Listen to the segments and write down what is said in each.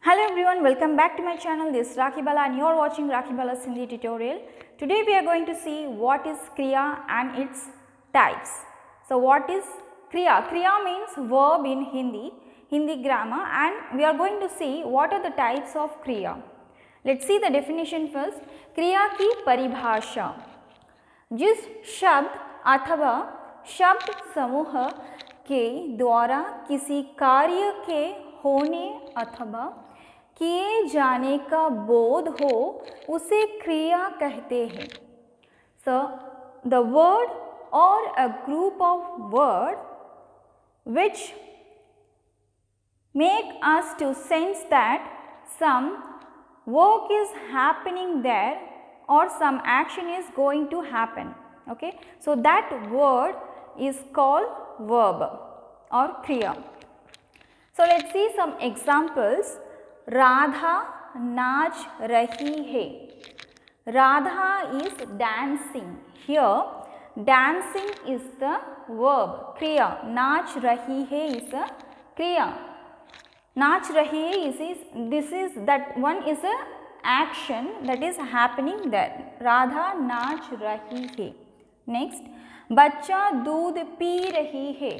Hello everyone, welcome back to my channel. This is Rakhi Bala and you are watching Rakhi Bala's Hindi tutorial. Today we are going to see what is Kriya and its types. So what is Kriya? Kriya means verb in Hindi grammar, and we are going to see what are the types of Kriya. Let's see the definition first. Kriya की परिभाषा, जिस शब्द अथवा शब्द समूह के द्वारा किसी कार्य के होने अथवा किए जाने का बोध हो उसे क्रिया कहते हैं. So the word or a group of word which make us to sense that some work is happening there or some action is going to happen. Okay, so that word is called verb or kriya. So let's see some examples. Radha नाच रही है. Radha is dancing. Here dancing is the verb, kriya. नाच रही है is a kriya. नाच रही है this is that one is a action that is happening there. Radha नाच रही है. Next, बच्चा दूध पी रही है.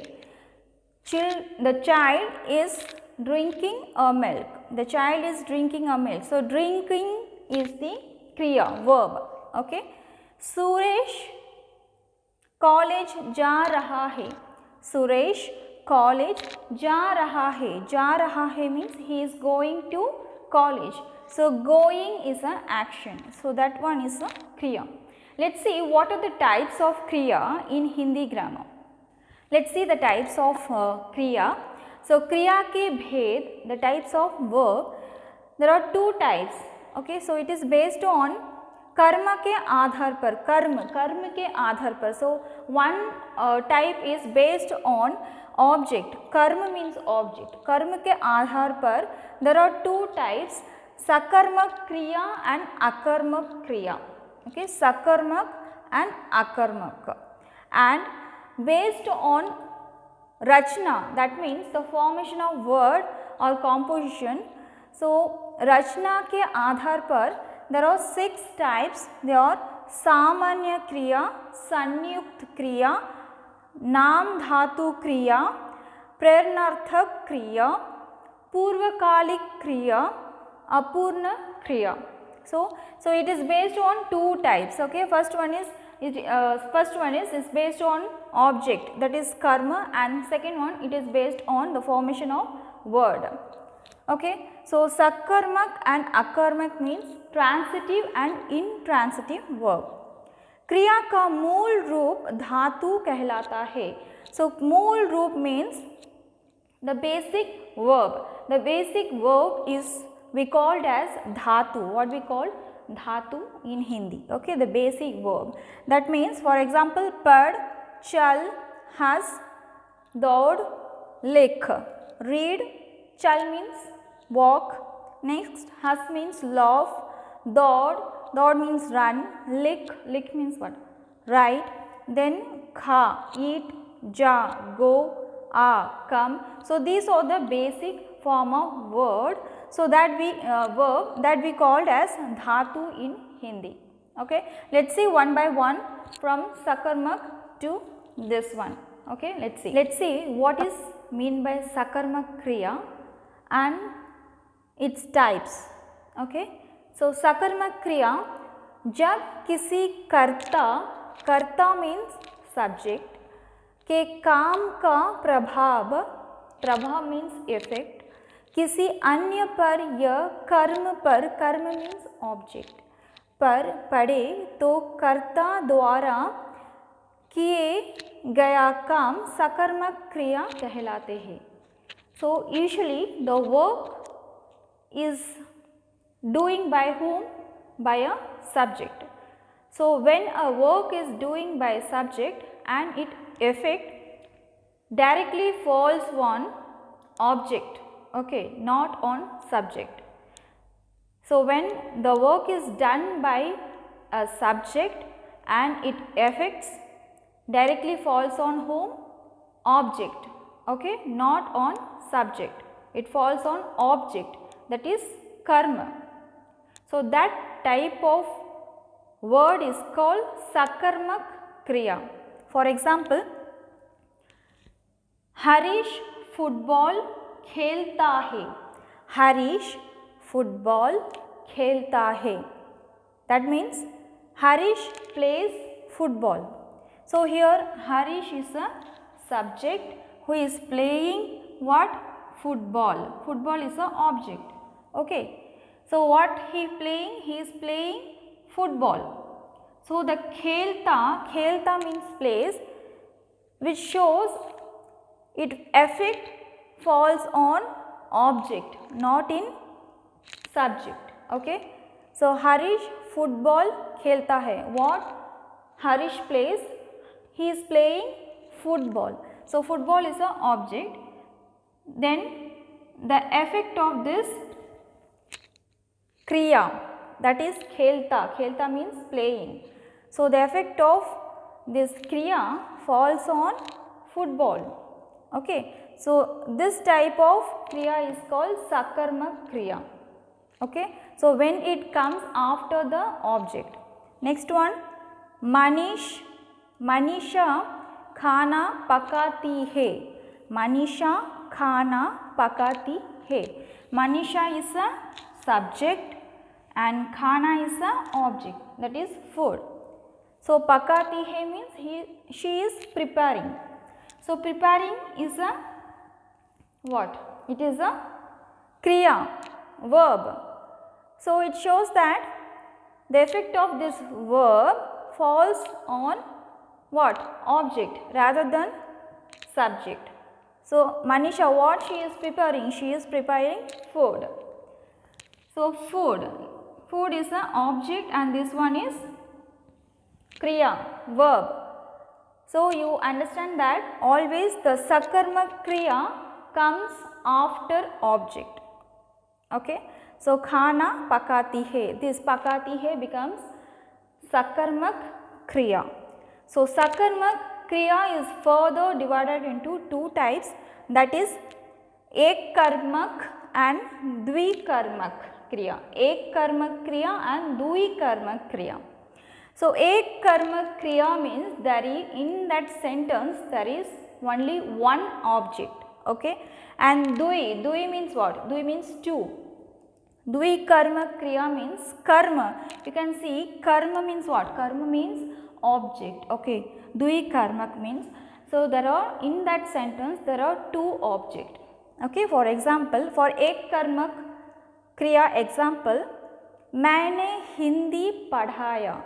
The child is drinking a milk. The child is drinking a milk. So drinking is the kriya, verb. Okay. Suresh college जा रहा है. Suresh college जा रहा है. जा रहा है means he is going to college. So going is an action. So that one is a kriya. Let's see what are the types of kriya in Hindi grammar. Let's see the types of kriya. So kriya ke bhed, the types of verb, there are two types. Okay, so it is based on karma ke aadhar par, karma ke aadhar par. So one type is based on object. Karma means object. Karma ke aadhar par there are two types, sakarmak kriya and akarmak kriya. Okay, sakarmak and akarmak. And based on rachna, that means the formation of word or composition. So rachna ke aadhar par there are 6 types. They are samanya kriya, sanyukt kriya, naam dhatu kriya, prernarthak kriya, purvakalik kriya, apurna kriya. So it is based on two types. Okay, first one is based on object, that is karma, and second one it is based on the formation of word. Okay, so sakarmak and akarmak means transitive and intransitive verb. क्रिया का मूल रूप धातु कहलाता है. So मूल रूप means the basic verb. The basic verb is we called as dhatu. What we call dhatu in Hindi. Okay, the basic verb. That means, for example, pad, chal, has, daud, likh. Read, chal means walk. Next, has means laugh. Daud means run. Likh means what? Write. Then kha, eat. Ja, go. Come. So these are the basic form of word. So that verb that we called as dhatu in Hindi. Okay, let's see one by one from sakarmak to this one. Okay, let's see what is mean by sakarmak kriya and its types. Okay, so sakarmak kriya, जब किसी कर्ता means subject के काम का प्रभाव means effect, किसी अन्य पर या कर्म मीन्स ऑब्जेक्ट पर पड़े तो कर्ता द्वारा किए गया काम सकर्मक क्रिया कहलाते हैं. So usually the work is doing by whom? By a subject. So when a work is doing by a subject and it effect directly falls on object. Okay, not on subject. So when the work is done by a subject and it affects directly falls on whom? Object. Okay, not on subject. It falls on object. that is karma. So that type of word is called sakarmak kriya. For example, Harish football khelta hai. Harish football khelta hai. That means Harish plays football. So here Harish is a subject who is playing what? Football. Football is an object. Okay. So what he playing? He is playing football. So the khelta means plays, which shows its effect falls on object, not in subject. Okay. So Harish football khelta hai. What Harish plays? He is playing football. So football is an object. Then the effect of this kriya, that is khelta. Khelta means playing. So the effect of this kriya falls on football. Okay. So this type of kriya is called sakarmak kriya. Okay. So when it comes after the object. Next one, Manisha khana pakati hai. Manisha khana pakati hai. Manisha is a subject and khana is a object, that is food. So pakati hai means she is preparing. So preparing is a what? It is a kriya, verb. So it shows that the effect of this verb falls on what? Object rather than subject. So Manisha, what she is preparing? She is preparing food. So food is an object and this one is kriya, verb. So you understand that always the sakarmak kriya comes after object. Okay. So khana pakati hai. This pakati hai becomes sakarmak kriya. So sakarmak kriya is further divided into two types, that is ek karmak and dvi karmak kriya. Ek karmak kriya and dvi karmak kriya. So ek karmak kriya means in that sentence there is only one object. Okay. And dvi means what? Dvi means two. Dvi karmak kriya means karma. You can see karma means what? Karma means object. Okay. Dvi karmak means, so there are, in that sentence there are two objects. Okay. For example, for ek karmak kriya example, maine Hindi padhaya.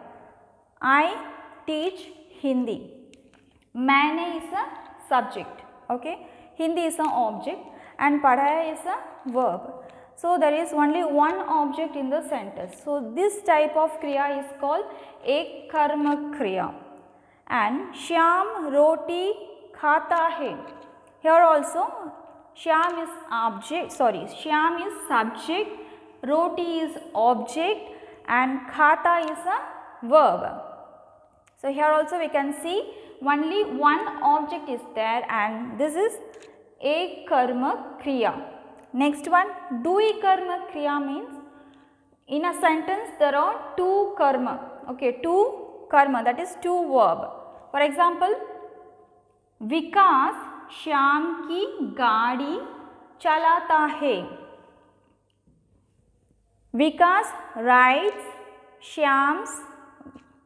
I teach Hindi. Maine is a subject. Okay. Hindi is an object and padhaya is a verb. So there is only one object in the sentence. So this type of kriya is called ek karmak kriya. And Shyam roti khata hai. Here also Shyam is Shyam is subject, roti is object and khata is a verb. So here also we can see only one object is there and this is ek karmak kriya. Next one, dvi karma kriya means in a sentence there are two karma. Okay, two karma, that is two verb. For example, Vikas Shyam ki gaadi chalata hai. Vikas rides Shyam's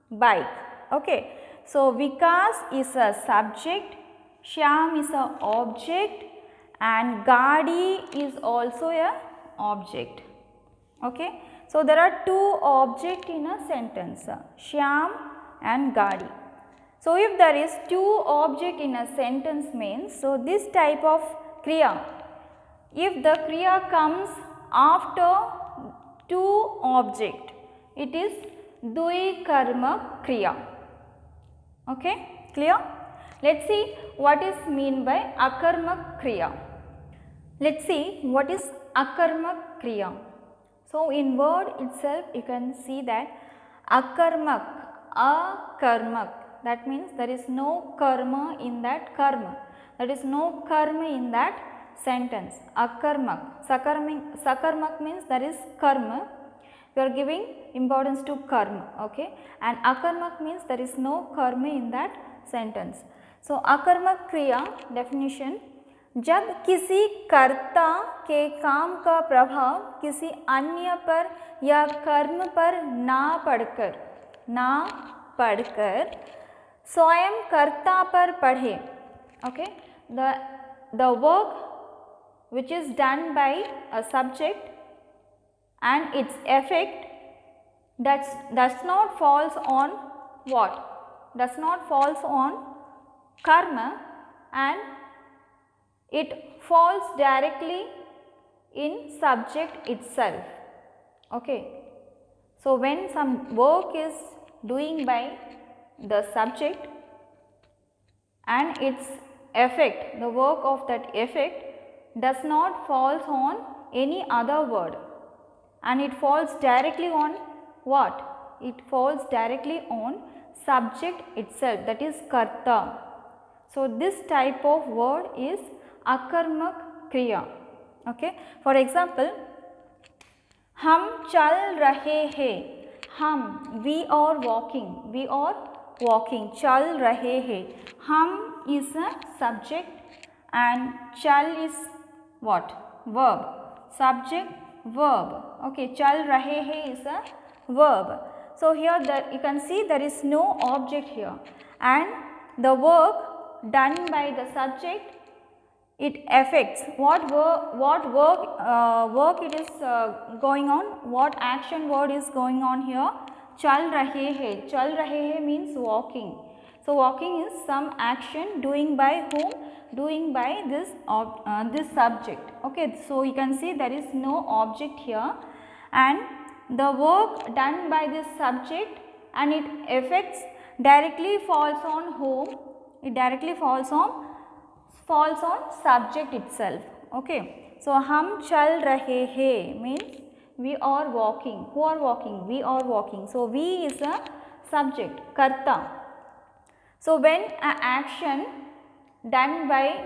bike. Okay, so Vikas is a subject, Shyam is a object and gaadi is also a object. Okay. So there are two objects in a sentence, Shyam and gaadi. So if there is two objects in a sentence means, so this type of kriya, if the kriya comes after two objects, it is dvi karma kriya. Okay, clear? Let's see what is mean by akarmak kriya. Let's see what is akarmak kriya. So in word itself you can see that akarmak, that means there is no karma in that karma. There is no karma in that sentence. Akarmak. Sakarmak means that is karma. You are giving importance to karma, okay, and akarmak means there is no karma in that sentence. So akarmak kriya definition, जब किसी कर्ता के काम का प्रभाव किसी अन्य पर या कर्म पर ना पड़कर स्वयं कर्ता पर पड़े, okay, the work which is done by a subject and its effect does not falls on what? Does not falls on karma, and it falls directly in subject itself, okay. So when some work is doing by the subject and its effect, the work of that effect does not falls on any other word, and it falls directly on what? It falls directly on subject itself, that is karta. So this type of word is akarmak kriya, okay. For example, हम चल रहे हैं, हम we are walking, चल रहे हैं, हम is a subject and chal is what? Verb. Subject, verb, okay. चल रहे हैं is a verb. So here you can see there is no object here, and the work done by the subject, it affects what work it is going on, what action word is going on here. चल रहे हैं means walking. So walking is some action doing by whom? Doing by this subject, okay. So you can see there is no object here, and the work done by this subject and it affects directly falls on whom? It directly falls on subject itself, okay. So हम चल रहे हैं means we are walking. Who are walking? We are walking. So we is a subject, karta. So when an action done by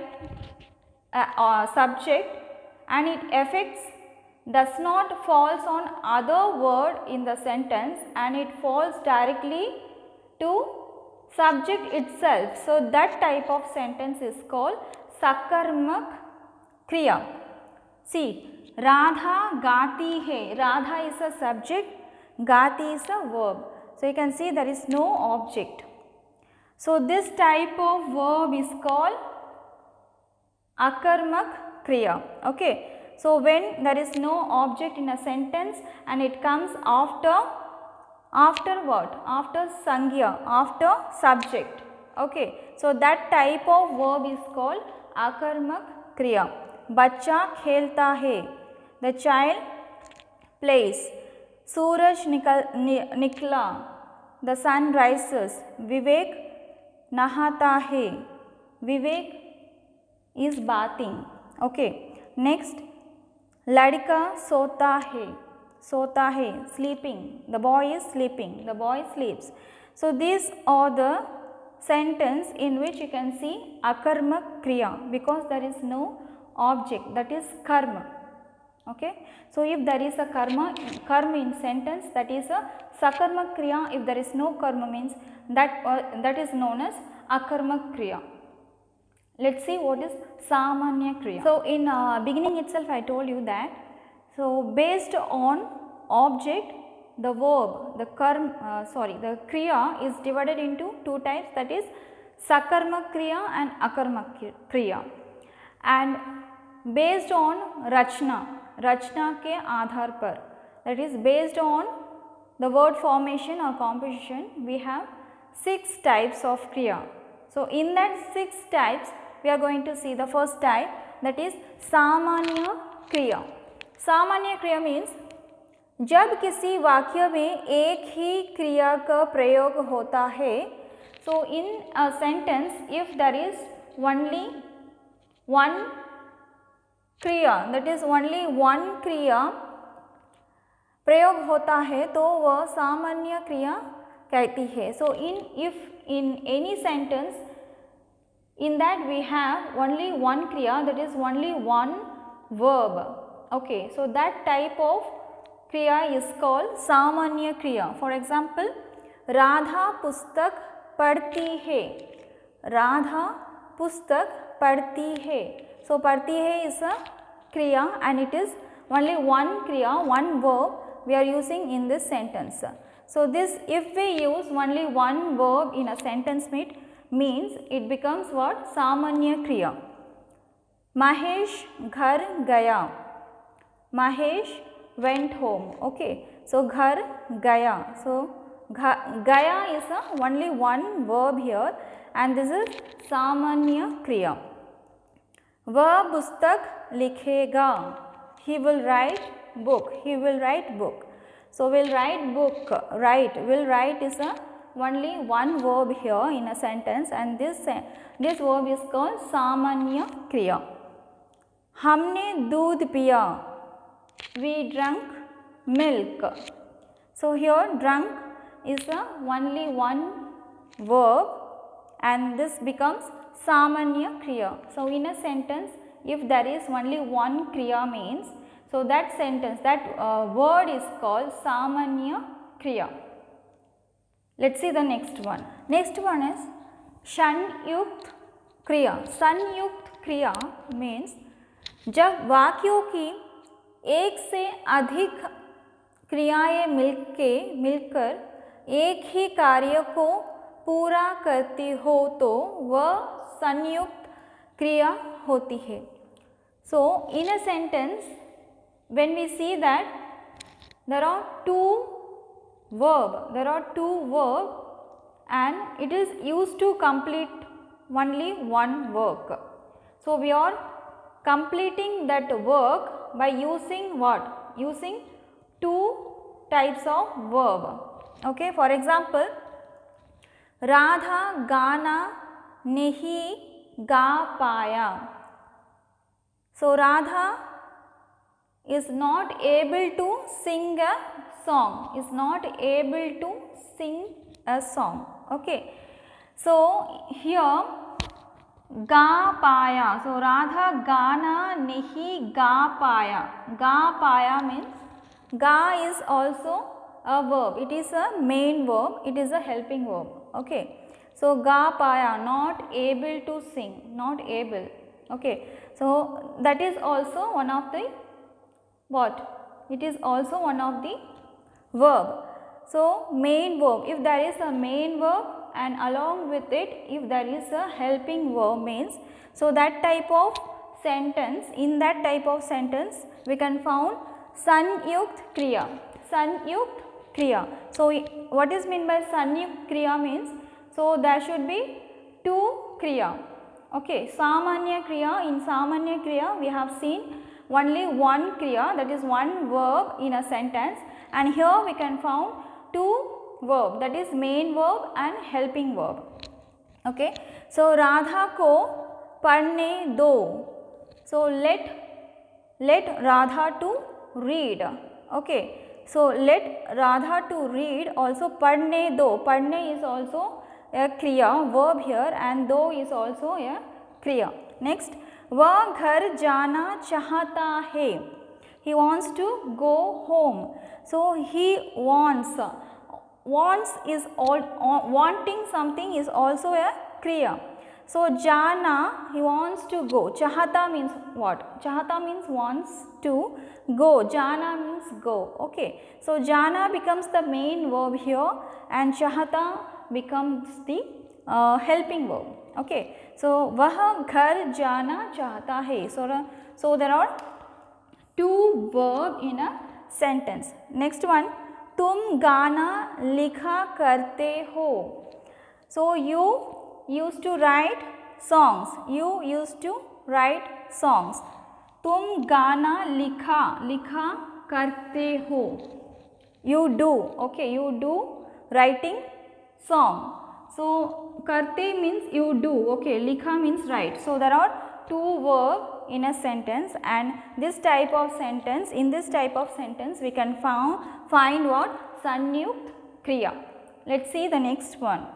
a subject and it affects does not falls on other word in the sentence and it falls directly to subject itself, so that type of sentence is called sakarmak kriya. See, Radha gati hai. Radha is a subject, gati is a verb. So you can see there is no object. So this type of verb is called akarmak kriya, okay. So when there is no object in a sentence and it comes after what? After sangya, after subject, okay. So that type of verb is called akarmak kriya. Bachcha khelta hai. The child plays. Suraj nikla. The sun rises. Vivek nahata hai. Vivek is bathing, okay. Next, ladka sota hai, sleeping. The boy is sleeping, the boy sleeps. So these are the sentence in which you can see akarmak kriya, because there is no object, that is karma, okay. So if there is a karma in sentence, that is a sakarmak kriya. If there is no karma means that is known as akarmak kriya. Let's see what is samanya kriya. So in beginning itself I told you that, so based on object, the verb, the kriya is divided into two types, that is sakarmak kriya and akarmak kriya, and based on rachna के आधार पर, that is based on the word formation or composition, we have 6 types of kriya. So in that 6 types we are going to see the first type, that is samanya kriya. Samanya kriya means जब किसी वाक्य में एक ही क्रिया का प्रयोग होता है, so in a sentence if there is only one kriya, that is only one kriya प्रयोग होता है, तो वह सामान्य क्रिया कहती है. So if in any sentence in that we have only one kriya, that is only one verb. Okay, so that type of kriya is called samanya kriya. For example, Radha pustak padhti hai. Radha pustak padhti hai. So padhti hai is a kriya and it is only one kriya, one verb we are using in this sentence. So this, if we use only one verb in a sentence means it becomes what? Samanya kriya. Mahesh ghar gaya. Mahesh went home. Okay. So ghar gaya. So gaya is only one verb here and this is samanya kriya. Vah pustak likhega. He will write book. He will write book. So we'll write book. Write. Will write is only one verb here in a sentence and this verb is called samanya kriya. Humne doodh piya. We drank milk. So here drunk is only one verb and this becomes samanya kriya. So in a sentence, if there is only one kriya means, so that sentence, that word is called samanya kriya. Let's see the next one. Next one is shanyukt kriya. Shanyukt kriya means जब वाक्यों की एक से अधिक क्रियाएं मिलकर एक ही कार्य को पूरा करती हो तो वह संयुक्त क्रिया होती है. So in a sentence, when we see that there are two verbs and it is used to complete only one work. So we are completing that work by using what? Using two types of verb. Okay, for example, Radha gana nahi ga paya. So Radha is not able to sing a song. Is not able to sing a song. Okay. So here ga paya. So Radha gana nahi ga paya. Ga paya means ga is also a verb. It is a main verb. It is a helping verb. Okay. So ga paya, not able to sing. Not able. Okay. So that is also one of the what? It is also one of the verb. So main verb. If there is a main verb and along with it if there is a helping verb means, so that type of sentence, in that type of sentence we can found sanyukt kriya. Sanyukt kriya. So what is meant by sanyukt kriya means, so there should be two kriya. Okay, samanya kriya. In samanya kriya we have seen only one kriya, that is one verb in a sentence, and here we can found two verb, that is main verb and helping verb. Okay. So Radha ko padhne do. So let Radha to read. Okay. So let Radha to read. Also padhne do. Padhne is also a kriya, verb here, and do is also a kriya. Next, वह घर जाना चाहता है. He wants to go home. So he wants. Wants is all, wanting something is also a kriya. So jana, he wants to go. Chahata means what? Chahata means wants to go. Jana means go. Okay. So jana becomes the main verb here and chahata becomes the helping verb. Okay. So वह घर जाना चाहता है. So there are two verb in a sentence. Next one, तुम गाना लिखा करते हो. So you used to write songs. You used to write songs. तुम गाना लिखा करते हो. You do. Okay, you do writing song. So karte means you do. Okay, likha means write. So there are two verb in a sentence, and this type of sentence, in this type of sentence we can find what? Sanyukt kriya. Let's see the next one.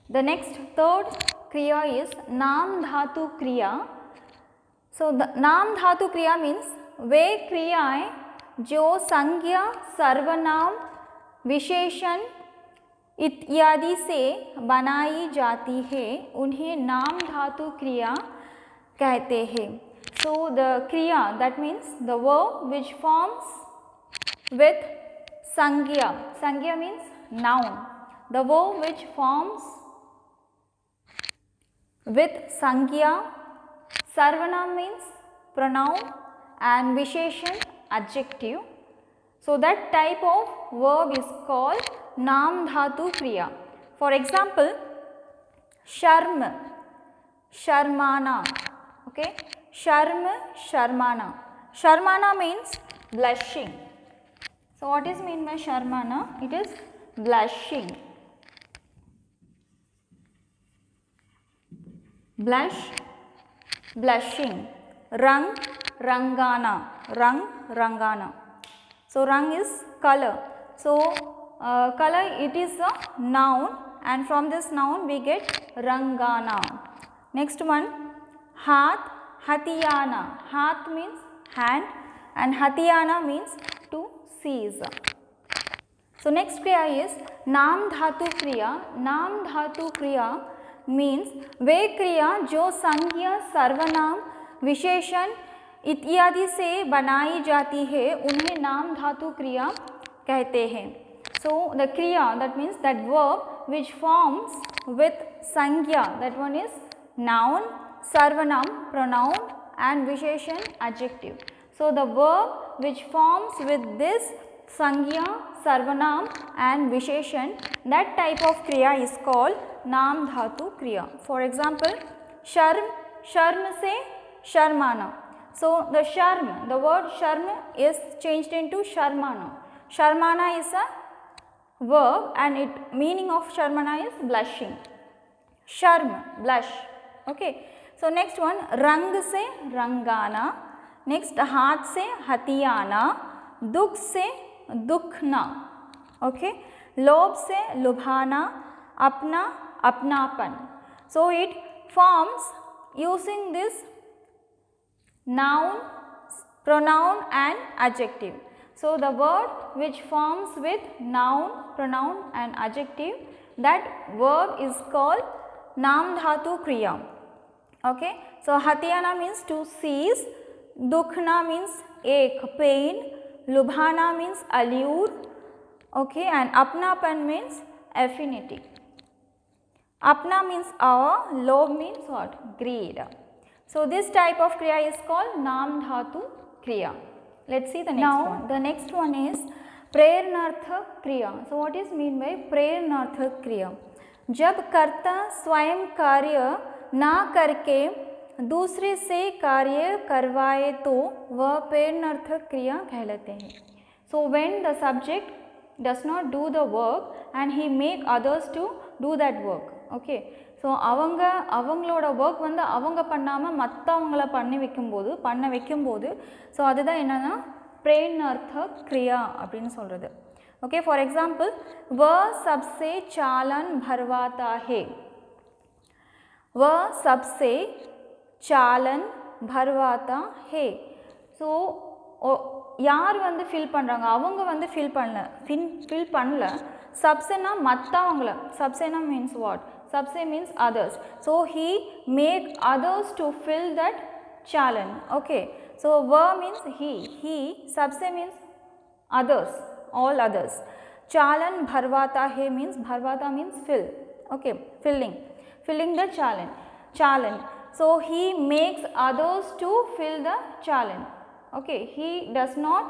The next third kriya is naam dhatu kriya. So the naam dhatu kriya means वे क्रियाएं जो संज्ञा सर्वनाम विशेषण इत्यादि से बनाई जाती है उन्हें नाम धातु क्रिया कहते हैं. So the kriya, that means the verb which forms with sangya. Sangya means noun. The verb which forms with sangya, sarvanam means pronoun, and visheshan adjective. So that type of verb is called naam dhatu kriya. For example, sharm, sharmana. Okay, sharm, sharmana. Sharmana means blushing. So what is meant by sharmana? It is blushing. Blush, blushing. Rang, rangana. Rang, rangana. So rang is color. So color, it is a noun, and from this noun we get rangana. Next one, hath, hatiyana. Hath means hand and hatiyana means to seize. So next kriya is naam dhatu kriya. Naam dhatu kriya means वे क्रिया जो संज्ञा सर्वनाम विशेषण इत्यादि से बनाई जाती है उन्हें नाम धातु क्रिया कहते हैं. So the kriya, that means that verb which forms with sangya, that one is noun, sarvanam pronoun, and visheshan adjective. So the verb which forms with this sangya, sarvanam and visheshan, that type of kriya is called naam dhatu kriya. For example, sharm, sharm se sharmana. So the sharm, the word sharm is changed into sharmana. Sharmana is a verb and it meaning of sharmana is blushing. Sharm, blush. Okay. So next one, rang se rangana. Next, hath se hatiyana. Dukh se dukhna. Okay. Lobh se lubhana. Apna, apnapan. So it forms using this noun, pronoun and adjective. So the word which forms with noun, pronoun and adjective, that verb is called naam dhatu kriya. Okay. So hatiyana means to seize, dukhna means ache, pain, lubhana means allure, okay, and apnapan means affinity. Apna means our, lobh means what? Greed. So this type of kriya is called naam dhatu kriya. Let's see the next one. The next one is prernarthak kriya. So what is mean by prernarthak kriya? जब कर्ता स्वयं कार्य ना करके दूसरे से कार्य करवाए तो वह प्रेरणार्थक क्रिया कहलाते हैं. So when the subject does not do the work and he make others to do that work. Okay. So அவங்களோட ஒர்க் வந்து அவங்க பண்ணாமல் மற்றவங்கள பண்ண வைக்கும்போது ஸோ அதுதான் என்னென்னா प्रेरणार्थक क्रिया அப்படின்னு சொல்கிறது. ओके, फॉर एग्जाम्पल वह सबसे चालन भरवाता है. वह सबसे चालन भरवाता है. ஸோ யார் வந்து ஃபில் பண்ணுறாங்க, அவங்க வந்து ஃபில் பண்ணல. சப்சேனா மற்றவங்கள, சப்சேனா means what? Subse means others. So he make others to fill that chalan. Okay. So va means he. Subse means others, all others. Chalan bharvata hai means, bharvata means fill. Okay, filling the chalan. So he makes others to fill the chalan. Okay, he does not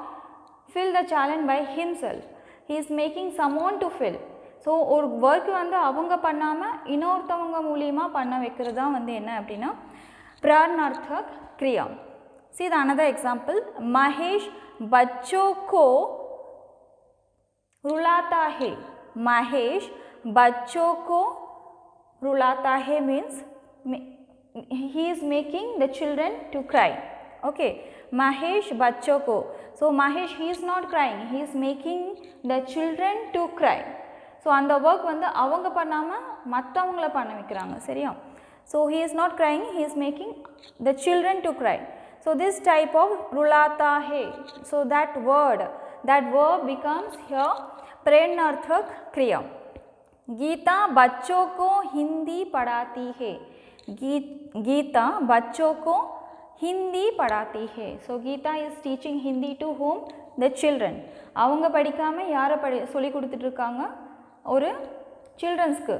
fill the chalan by himself. He is making someone to fill. So ஒரு work வந்து அவங்க பண்ணாமல் இன்னொருத்தவங்க மூலியமாக பண்ண வைக்கிறது தான் வந்து என்ன அப்படின்னா प्रेरणार्थक क्रिया. See the another example. Mahesh बच्चों को रुलाता है. महेश बच्चों को रुलाता है means he is making the children to cry. Okay, Mahesh बच्चों को. So Mahesh, he is not crying, he is making the children to cry. So அந்த ஒர்க் வந்து அவங்க பண்ணாமல் மற்றவங்கள பண்ண வைக்கிறாங்க. சரியா? So he is not crying, he is making the children to cry. So this type of rulata hai. So that verb becomes here प्रेरणार्थक क्रिया. गीता बच्चों को हिंदी पढ़ाती है. गीता बच्चों को हिंदी पढ़ाती है. So Geeta is teaching Hindi to whom? The children. அவங்க படிக்காமல் யாரை சொல்லி கொடுத்துட்டு இருக்காங்க? ஒரு சில்ட்ரன்ஸ்க்கு.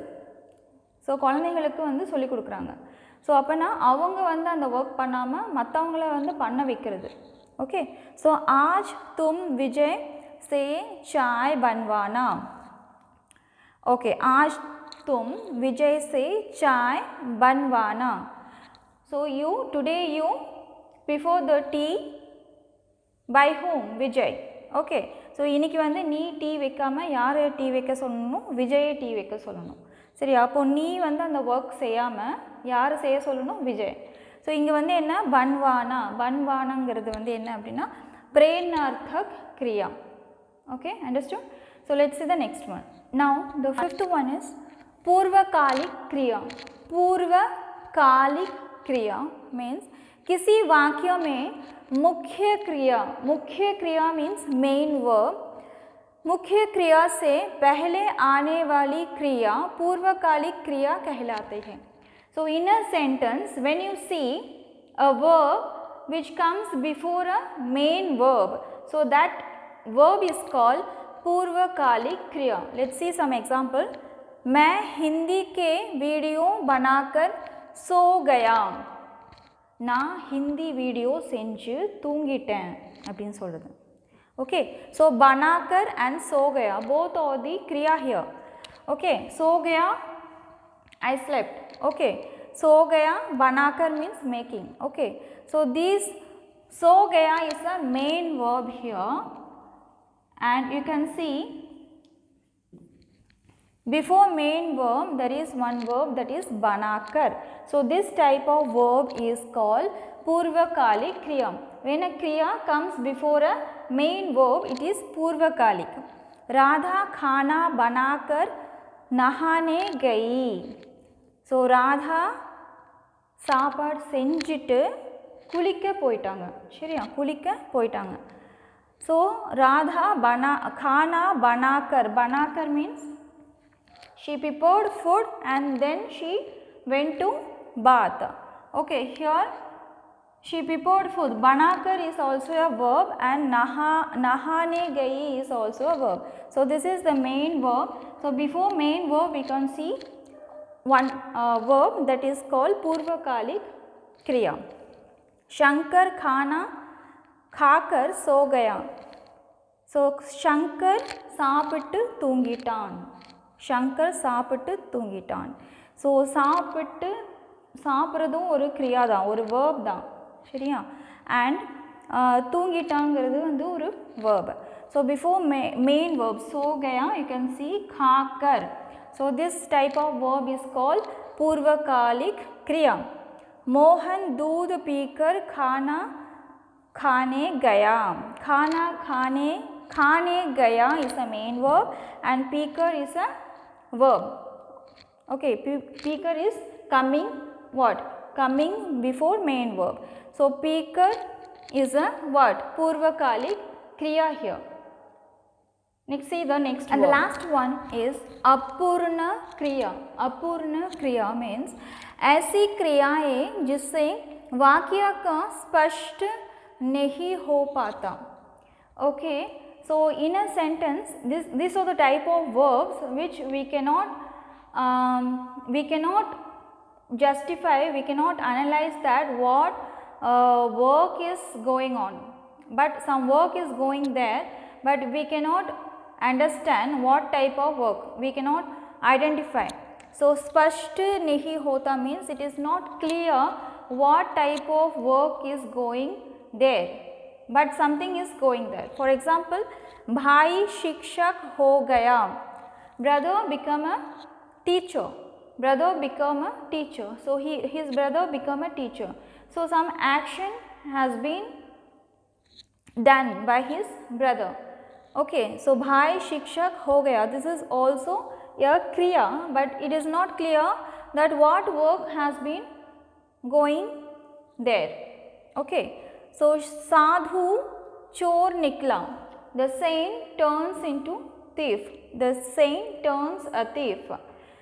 ஸோ குழந்தைங்களுக்கு வந்து சொல்லி கொடுக்குறாங்க. ஸோ அப்போனா அவங்க வந்து அந்த ஒர்க் பண்ணாமல் மற்றவங்கள வந்து பண்ண வைக்கிறது. ஓகே. ஸோ आज तुम विजय से चाय बनवाना. ओके, आज तुम विजय से चाय बनवाना. So today you before the tea by whom? Vijay. Okay. So இன்னைக்கு வந்து நீ டீ வைக்காமல் யார் டீ வைக்க சொல்லணும்? விஜயை டீ வைக்க சொல்லணும். சரி, அப்போது நீ வந்து அந்த ஒர்க் செய்யாமல் யார் செய்ய சொல்லணும்? விஜய். ஸோ இங்கே வந்து என்ன? பன்வானா. பன்வானாங்கிறது வந்து என்ன அப்படின்னா प्रेरणार्थक क्रिया. Okay, understood? So let's see the next one. Now the fifth one is पूर्वकालिक क्रिया. पूर्वकालिक क्रिया means किसी वाक्य में मुख्य क्रिया means main verb. मुख्य क्रिया से पहले आने वाली क्रिया पूर्वकालिक क्रिया कहलाते हैं. So in a sentence when you see a verb which comes before a main verb, so that verb is called पूर्वकालिक क्रिया. Let's see some example. मैं हिंदी के वीडियो बनाकर सो गया. நான் ஹிந்தி வீடியோ செஞ்சு தூங்கிட்டேன் அப்படின்னு சொல்லுது. Okay, so banakar and so gaya both are the kriya here. Okay, so gaya I slept. Okay, so gaya banakar means making. Okay, so this so gaya is the main verb here, and you can see before main verb there is one verb that is banakar. So this type of verb is called पूर्वकालिक क्रिया. When a kriya comes before a main verb, it is पूर्वकालिक. Radha खाना बनाकर नहाने गई. So Radha சாப்பாடு செஞ்சுட்டு குளிக்க போயிட்டாங்க. சரியா? குளிக்க போயிட்டாங்க. So ராதா खाना बनाकर means she prepared food and then she went to bath. Okay, here she prepared food. Banakar is also a verb and nahane gayi is also a verb. So this is the main verb. So before main verb we can see one verb that is called पूर्वकालिक क्रिया. शंकर खाना खाकर सो गया. So Shankar சாப்பிட்டு தூங்கிட்டான். शंकर சாப்பிட்டு தூங்கிட்டான். So சாப்பிட்றதும் ஒரு கிரியா தான், ஒரு verb தான். சரியா? and தூங்கிட்டாங்கிறது வந்து ஒரு verb. So before main verb so gaya you can see khakar. So this type of verb is called पूर्वकालिक क्रिया. मोहन दूध पीकर खाना खाने गया. खाना खाने गया is a main verb and पीकर is a verb. Okay, पीकर is coming what? Coming before main verb. So पीकर is a what? पूर्वकालिक क्रिया here. Next, see the next and verb. The last one is अपूर्ण क्रिया. अपूर्ण क्रिया means ऐसी क्रियाएं जिससे वाक्य का स्पष्ट नहीं हो पाता. Okay, so in a sentence these are the type of verbs which we cannot justify, we cannot analyze that what work is going on, but some work is going there, but we cannot understand what type of work, we cannot identify. So spasht nahi hota means it is not clear what type of work is going there, but something is going there. For example, bhai shikshak ho gaya. Brother become a teacher. Brother become a teacher. So his brother become a teacher. So some action has been done by his brother. Okay, so bhai shikshak ho gaya. This is also a kriya, but it is not clear that what work has been going there. Okay. So sadhu chor nikla, the saint turns into thief, the saint turns a thief.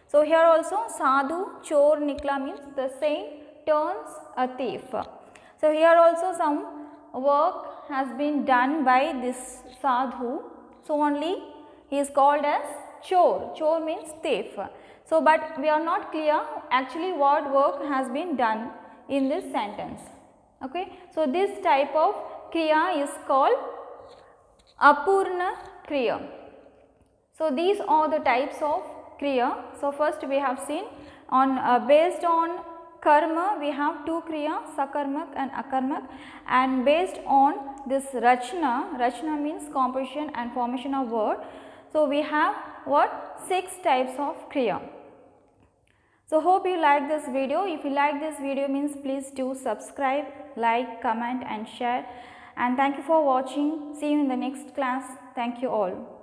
So here also sadhu chor nikla means the saint turns a thief. So here also some work has been done by this sadhu, so only he is called as chor. Chor means thief. So but we are not clear actually what work has been done in this sentence. Okay. So this type of kriya is called apurna kriya. So these are the types of kriya. So first we have seen on based on karma we have two kriya, sakarmak and akarmak, and based on this rachna, rachna means composition and formation of word. So we have what? 6 types of kriya. So hope you like this video. If you like this video means please do subscribe, like, comment and share, and thank you for watching. See you in the next class. Thank you all.